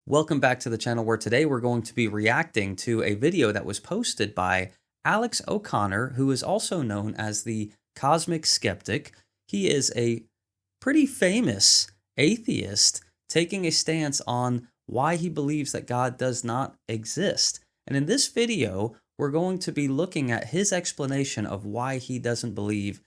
Welcome back to the channel where today we're going to be reacting to a video that was posted by Alex O'Connor, who is also known as the Cosmic Skeptic. He is a pretty famous atheist taking a stance on why he believes that God does not exist. And in this video, we're going to be looking at his explanation of why he doesn't believe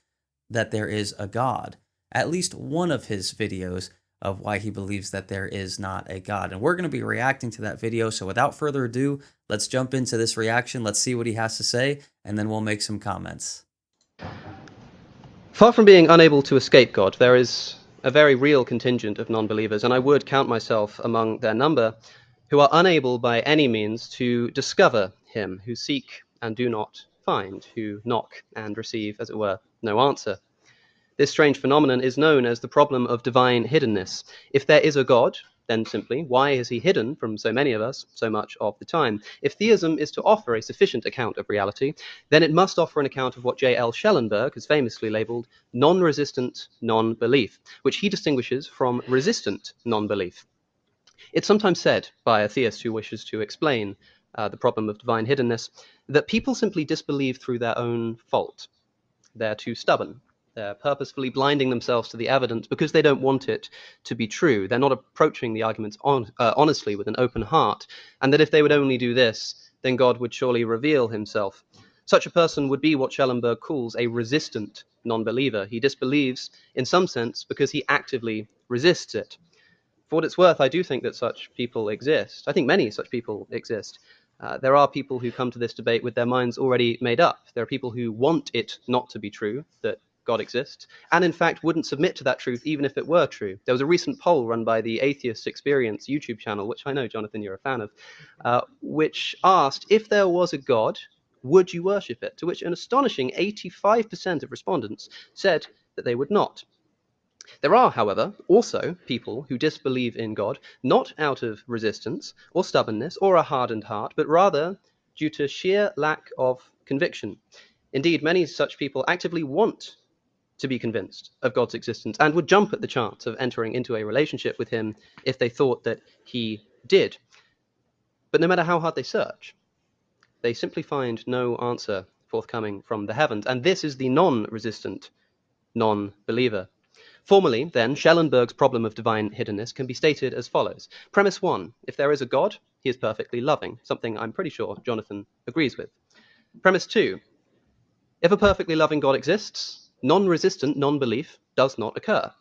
that there is a God. At least one of his videos of why he believes that there is not a God. And we're going to be reacting to that video. So without further ado, let's jump into this reaction. Let's see what he has to say, and then we'll make some comments. Far from being unable to escape God, there is a very real contingent of non-believers, and I would count myself among their number, who are unable by any means to discover him, who seek and do not find, who knock and receive, as it were, no answer. This strange phenomenon is known as the problem of divine hiddenness. If there is a God, then simply, why is he hidden from so many of us so much of the time? If theism is to offer a sufficient account of reality, then it must offer an account of what J.L. Schellenberg has famously labeled non-resistant non-belief, which he distinguishes from resistant non-belief. It's sometimes said by a theist who wishes to explain the problem of divine hiddenness that people simply disbelieve through their own fault. They're too stubborn. They're purposefully blinding themselves to the evidence because they don't want it to be true. They're not approaching the arguments honestly with an open heart, and that if they would only do this, then God would surely reveal himself. Such a person would be what Schellenberg calls a resistant non-believer. He disbelieves, in some sense, because he actively resists it. For what it's worth, I do think that such people exist. I think many such people exist. There are people who come to this debate with their minds already made up. There are people who want it not to be true, that God exists, and in fact wouldn't submit to that truth even if it were true. There was a recent poll run by the Atheist Experience YouTube channel, which I know, Jonathan, you're a fan of, which asked, if there was a God, would you worship it? To which an astonishing 85% of respondents said that they would not. There are, however, also people who disbelieve in God, not out of resistance or stubbornness or a hardened heart, but rather due to sheer lack of conviction. Indeed, many such people actively want to be convinced of God's existence and would jump at the chance of entering into a relationship with him if they thought that he did. But no matter how hard they search, they simply find no answer forthcoming from the heavens. And this is the non-resistant non-believer. Formally, then, Schellenberg's problem of divine hiddenness can be stated as follows. Premise 1, if there is a God, he is perfectly loving, something I'm pretty sure Jonathan agrees with. Premise 2, if a perfectly loving God exists, non-resistant non-belief does not occur.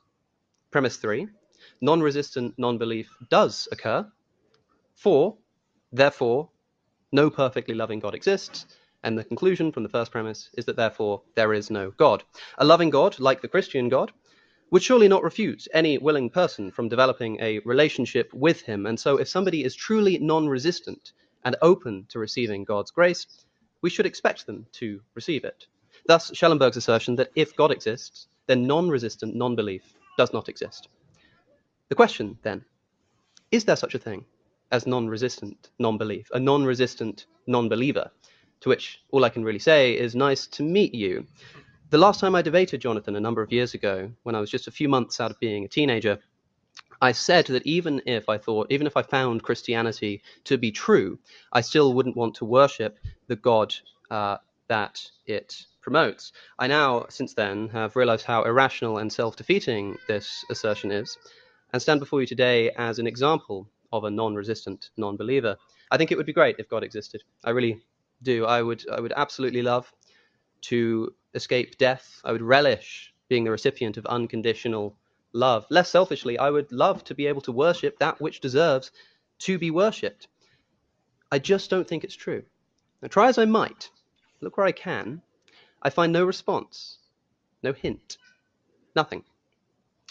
Premise 3, non-resistant non-belief does occur. 4, therefore, no perfectly loving God exists. And the conclusion from the first premise is that therefore there is no God. A loving God, like the Christian God, would surely not refuse any willing person from developing a relationship with him. And so if somebody is truly non-resistant and open to receiving God's grace, we should expect them to receive it. Thus, Schellenberg's assertion that if God exists, then non-resistant non-belief does not exist. The question, then, is there such a thing as non-resistant non-belief, a non-resistant non-believer? To which all I can really say is, nice to meet you. The last time I debated Jonathan a number of years ago, when I was just a few months out of being a teenager, I said that even if I found Christianity to be true, I still wouldn't want to worship the God that it promotes. I now, since then, have realized how irrational and self-defeating this assertion is, and stand before you today as an example of a non-resistant non-believer. I think it would be great if God existed. I really do. I would absolutely love to escape death. I would relish being the recipient of unconditional love. Less selfishly, I would love to be able to worship that which deserves to be worshipped. I just don't think it's true. Now, try as I might, look where I can, I find no response, no hint, nothing.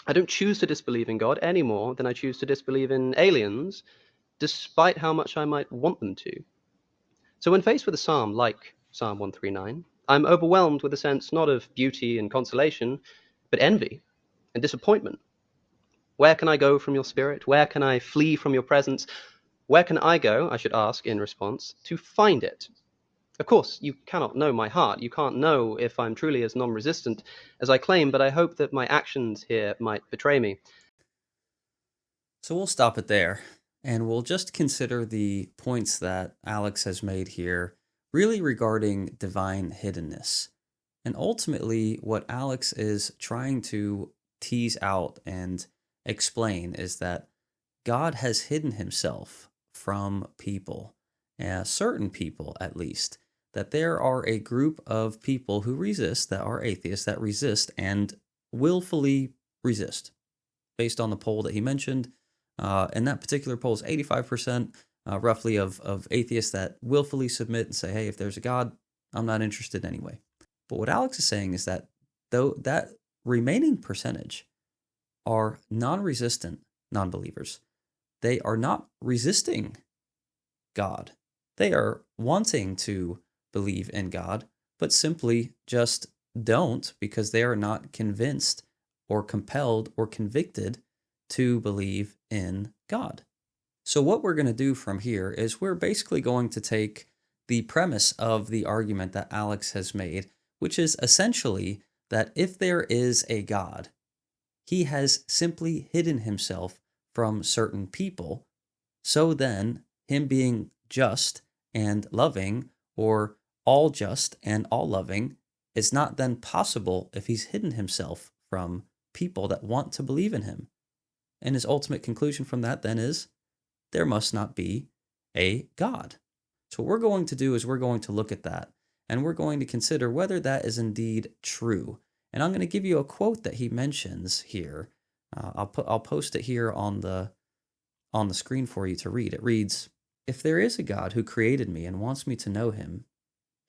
I don't choose to disbelieve in God any more than I choose to disbelieve in aliens, despite how much I might want them to. So when faced with a psalm like Psalm 139, I'm overwhelmed with a sense not of beauty and consolation, but envy and disappointment. Where can I go from your spirit? Where can I flee from your presence? Where can I go, I should ask in response, to find it? Of course, you cannot know my heart. You can't know if I'm truly as non-resistant as I claim, but I hope that my actions here might betray me. So we'll stop it there. and we'll just consider the points that Alex has made here, really regarding divine hiddenness. And ultimately, what Alex is trying to tease out and explain is that God has hidden himself from people, certain people at least, that there are a group of people who resist, that are atheists, that resist and willfully resist. Based on the poll that he mentioned, and that particular poll is 85% roughly of atheists that willfully submit and say, hey, if there's a God, I'm not interested anyway. But what Alex is saying is that though that remaining percentage are non-resistant non-believers, they are not resisting God. They are wanting to believe in God, but simply just don't because they are not convinced or compelled or convicted to believe in God. So what we're going to do from here is we're basically going to take the premise of the argument that Alex has made, which is essentially that if there is a God, he has simply hidden himself from certain people. So then, him being just and loving, or all just and all loving, is not then possible if he's hidden himself from people that want to believe in him. And his ultimate conclusion from that then is, there must not be a God. So what we're going to do is we're going to look at that, and we're going to consider whether that is indeed true. And I'm going to give you a quote that he mentions here. I'll post it here on the screen for you to read. It reads, "If there is a God who created me and wants me to know him,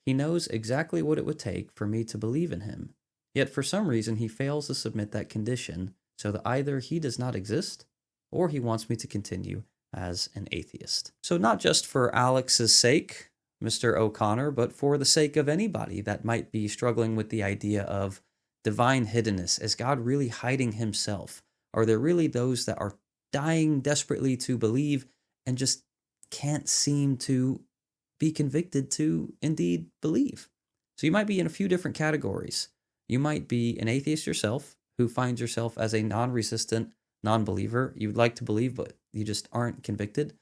he knows exactly what it would take for me to believe in him. Yet for some reason he fails to submit that condition, so that either he does not exist or he wants me to continue as an atheist." So not just for Alex's sake, Mr. O'Connor, but for the sake of anybody that might be struggling with the idea of divine hiddenness. Is God really hiding himself? Are there really those that are dying desperately to believe and just can't seem to be convicted to indeed believe? So you might be in a few different categories. You might be an atheist yourself who finds yourself as a non-resistant non-believer. You'd like to believe, but you just aren't convicted.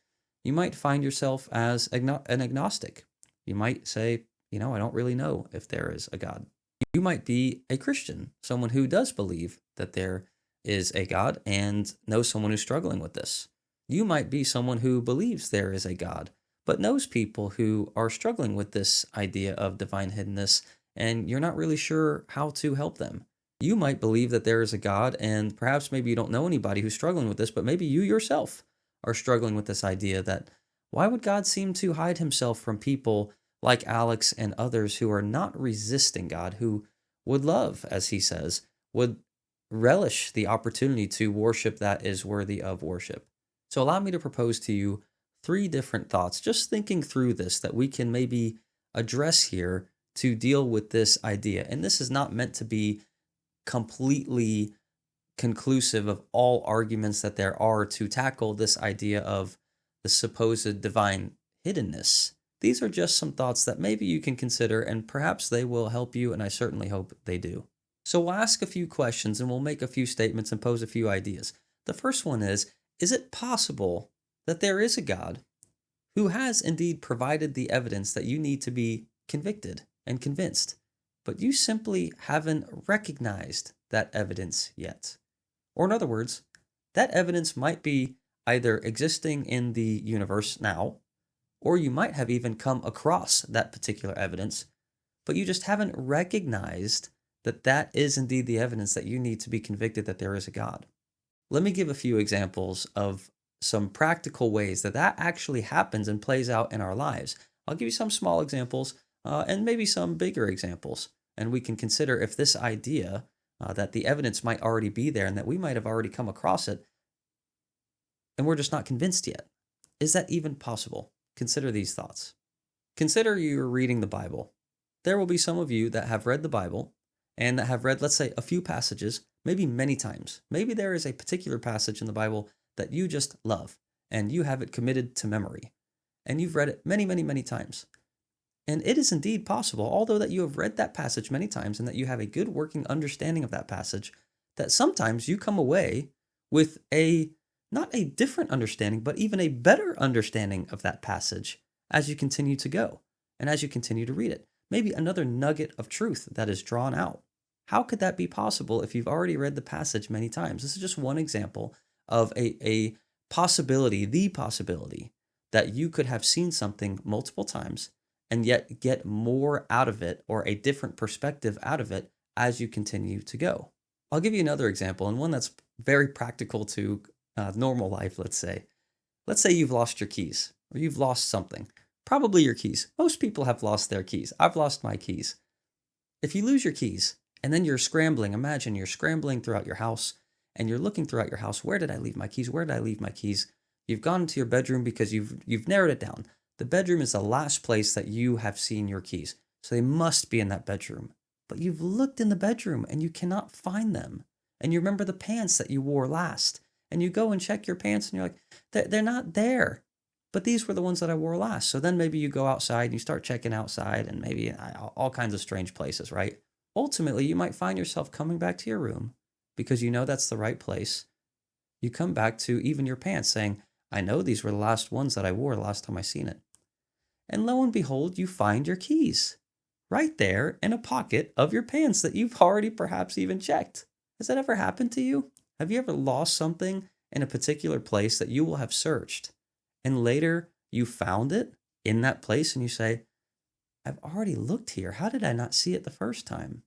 You might find yourself as an agnostic. You might say, I don't really know if there is a God. You might be a Christian, someone who does believe that there is a God and knows someone who's struggling with this. You might be someone who believes there is a God, but knows people who are struggling with this idea of divine hiddenness, and you're not really sure how to help them. You might believe that there is a God, and perhaps maybe you don't know anybody who's struggling with this, but maybe you yourself are struggling with this idea that why would God seem to hide himself from people like Alex and others who are not resisting God, who would love, as he says, would relish the opportunity to worship that is worthy of worship. So allow me to propose to you 3 different thoughts, just thinking through this, that we can maybe address here to deal with this idea. And this is not meant to be completely conclusive of all arguments that there are to tackle this idea of the supposed divine hiddenness. These are just some thoughts that maybe you can consider, and perhaps they will help you, and I certainly hope they do. So we'll ask a few questions, and we'll make a few statements and pose a few ideas. The first one is it possible that there is a God who has indeed provided the evidence that you need to be convicted and convinced, but you simply haven't recognized that evidence yet? Or in other words, that evidence might be either existing in the universe now, or you might have even come across that particular evidence, but you just haven't recognized that that is indeed the evidence that you need to be convicted that there is a God. Let me give a few examples of some practical ways that actually happens and plays out in our lives. I'll give you some small examples and maybe some bigger examples, and we can consider if this idea that the evidence might already be there and that we might have already come across it, and we're just not convinced yet. Is that even possible? Consider these thoughts. Consider you're reading the Bible. There will be some of you that have read the Bible and that have read, let's say, a few passages, maybe many times. Maybe there is a particular passage in the Bible that you just love, and you have it committed to memory, and you've read it many, many, many times. And it is indeed possible, although that you have read that passage many times and that you have a good working understanding of that passage, that sometimes you come away with a not a different understanding, but even a better understanding of that passage as you continue to go and as you continue to read it. Maybe another nugget of truth that is drawn out. How could that be possible if you've already read the passage many times? This is just one example of a possibility, the possibility that you could have seen something multiple times and yet get more out of it or a different perspective out of it as you continue to go. I'll give you another example, and one that's very practical to normal life, let's say. Let's say you've lost your keys or you've lost something. Probably your keys. Most people have lost their keys. I've lost my keys. If you lose your keys and then you're scrambling, imagine you're scrambling throughout your house and you're looking throughout your house. Where did I leave my keys? Where did I leave my keys? You've gone into your bedroom because you've narrowed it down. The bedroom is the last place that you have seen your keys. So they must be in that bedroom. But you've looked in the bedroom and you cannot find them. And you remember the pants that you wore last. And you go and check your pants and you're like, they're not there. But these were the ones that I wore last. So then maybe you go outside and you start checking outside and maybe all kinds of strange places, right? Ultimately, you might find yourself coming back to your room because you know that's the right place. You come back to even your pants saying, I know these were the last ones that I wore the last time I seen it. And lo and behold, you find your keys right there in a pocket of your pants that you've already perhaps even checked. Has that ever happened to you? Have you ever lost something in a particular place that you will have searched and later you found it in that place and you say, I've already looked here. How did I not see it the first time?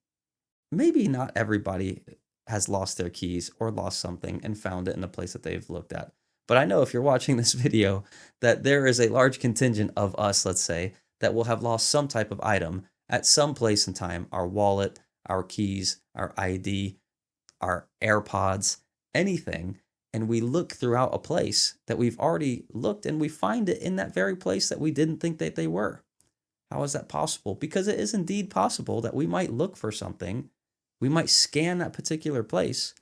Maybe not everybody has lost their keys or lost something and found it in a place that they've looked at. But I know if you're watching this video that there is a large contingent of us, let's say, that will have lost some type of item at some place in time. Our wallet, our keys, our ID, our AirPods, anything. And we look throughout a place that we've already looked and we find it in that very place that we didn't think that they were. How is that possible? Because it is indeed possible that we might look for something, we might scan that particular place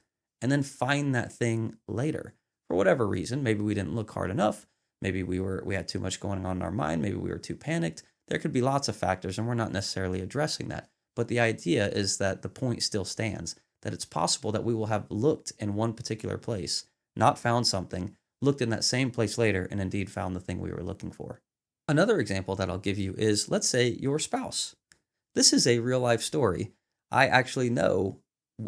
and then find that thing later. For whatever reason, maybe we didn't look hard enough, maybe we had too much going on in our mind, maybe we were too panicked. There could be lots of factors and we're not necessarily addressing that. But the idea is that the point still stands, that it's possible that we will have looked in one particular place, not found something, looked in that same place later, and indeed found the thing we were looking for. Another example that I'll give you is, let's say, your spouse. This is a real life story. I actually know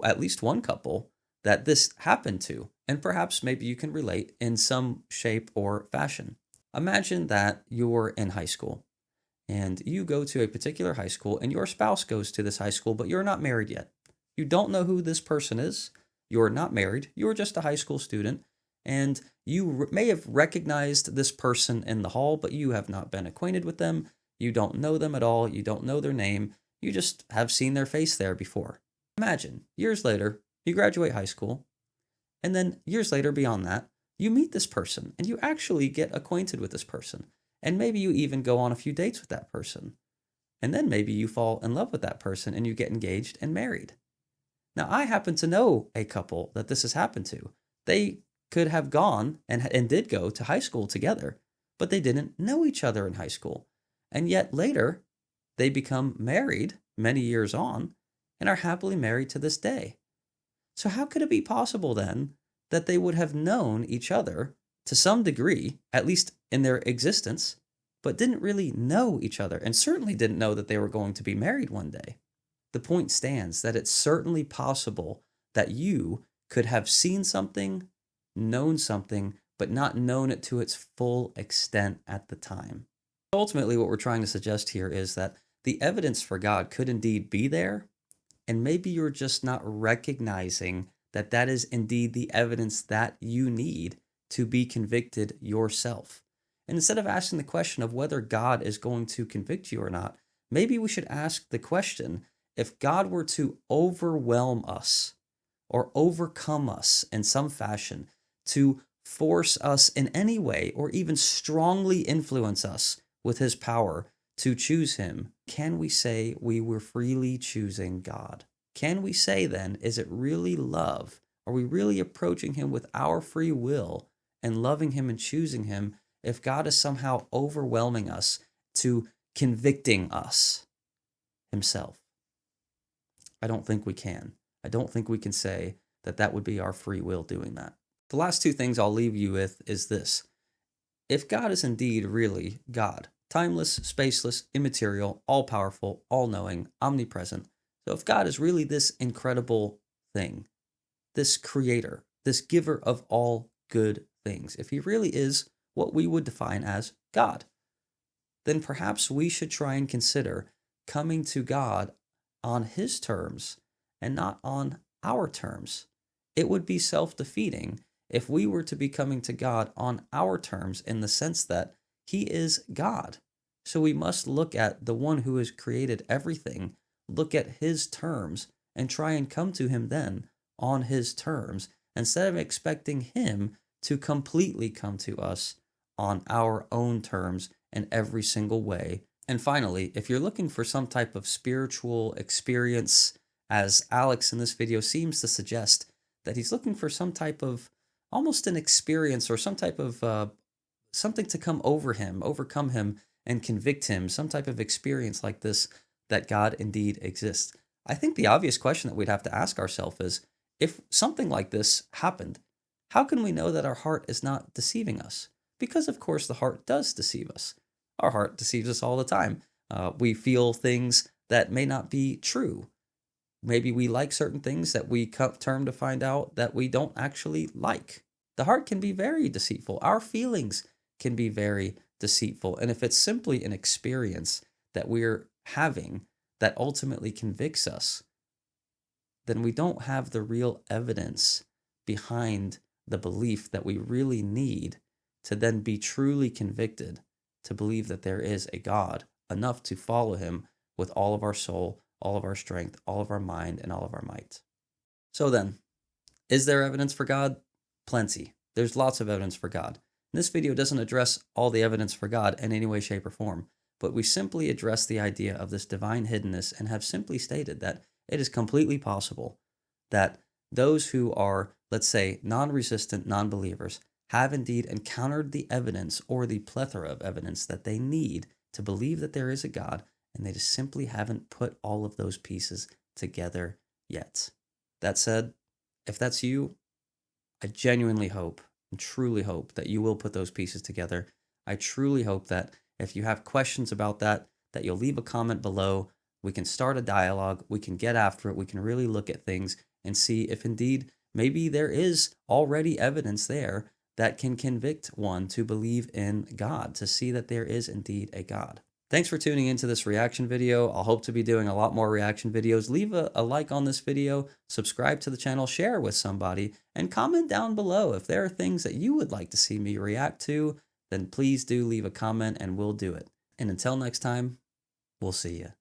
at least one couple that this happened to, and perhaps maybe you can relate in some shape or fashion. Imagine that you're in high school and you go to a particular high school and your spouse goes to this high school, but you're not married yet. You don't know who this person is. You're not married. You're just a high school student. And you may have recognized this person in the hall, but you have not been acquainted with them. You don't know them at all. You don't know their name. You just have seen their face there before. Imagine, years later, you graduate high school, and then years later beyond that, you meet this person, and you actually get acquainted with this person. And maybe you even go on a few dates with that person. And then maybe you fall in love with that person, and you get engaged and married. Now, I happen to know a couple that this has happened to. They could have gone and did go to high school together, but they didn't know each other in high school. And yet later, they become married many years on and are happily married to this day. So how could it be possible then that they would have known each other to some degree, at least in their existence, but didn't really know each other and certainly didn't know that they were going to be married one day? The point stands that it's certainly possible that you could have seen something, known something, but not known it to its full extent at the time. Ultimately, what we're trying to suggest here is that the evidence for God could indeed be there, and maybe you're just not recognizing that that is indeed the evidence that you need to be convicted yourself. And instead of asking the question of whether God is going to convict you or not, maybe we should ask the question, if God were to overwhelm us or overcome us in some fashion, to force us in any way or even strongly influence us with his power to choose him, can we say we were freely choosing God? Can we say then, is it really love? Are we really approaching him with our free will and loving him and choosing him if God is somehow overwhelming us to convicting us himself? I don't think we can. I don't think we can say that that would be our free will doing that. The last two things I'll leave you with is this. If God is indeed really God, timeless, spaceless, immaterial, all-powerful, all-knowing, omnipresent, so if God is really this incredible thing, this creator, this giver of all good things, if he really is what we would define as God, then perhaps we should try and consider coming to God on his terms and not on our terms. It would be self-defeating if we were to be coming to God on our terms in the sense that he is God. So we must look at the one who has created everything, look at his terms, and try and come to him then on his terms, instead of expecting him to completely come to us on our own terms in every single way. And finally, if you're looking for some type of spiritual experience, as Alex in this video seems to suggest, that he's looking for some type of almost an experience or some type of something to overcome him, and convict him, some type of experience like this, that God indeed exists. I think the obvious question that we'd have to ask ourselves is, if something like this happened, how can we know that our heart is not deceiving us? Because of course the heart does deceive us. Our heart deceives us all the time. We feel things that may not be true. Maybe we like certain things that we term to find out that we don't actually like. The heart can be very deceitful. Our feelings can be very deceitful. And if it's simply an experience that we're having that ultimately convicts us, then we don't have the real evidence behind the belief that we really need to then be truly convicted to believe that there is a God, enough to follow him with all of our soul, all of our strength, all of our mind, and all of our might. So then, is there evidence for God? Plenty. There's lots of evidence for God. This video doesn't address all the evidence for God in any way, shape, or form, but we simply address the idea of this divine hiddenness and have simply stated that it is completely possible that those who are, let's say, non-resistant non-believers have indeed encountered the evidence or the plethora of evidence that they need to believe that there is a God, and they just simply haven't put all of those pieces together yet. That said, if that's you, I genuinely hope and truly hope that you will put those pieces together. I truly hope that if you have questions about that you'll leave a comment below. We can start a dialogue. We can get after it. We can really look at things and see if indeed maybe there is already evidence there that can convict one to believe in God, to see that there is indeed a God. Thanks for tuning into this reaction video. I'll hope to be doing a lot more reaction videos. Leave a like on this video, subscribe to the channel, share it with somebody, and comment down below. If there are things that you would like to see me react to, then please do leave a comment and we'll do it. And until next time, we'll see you.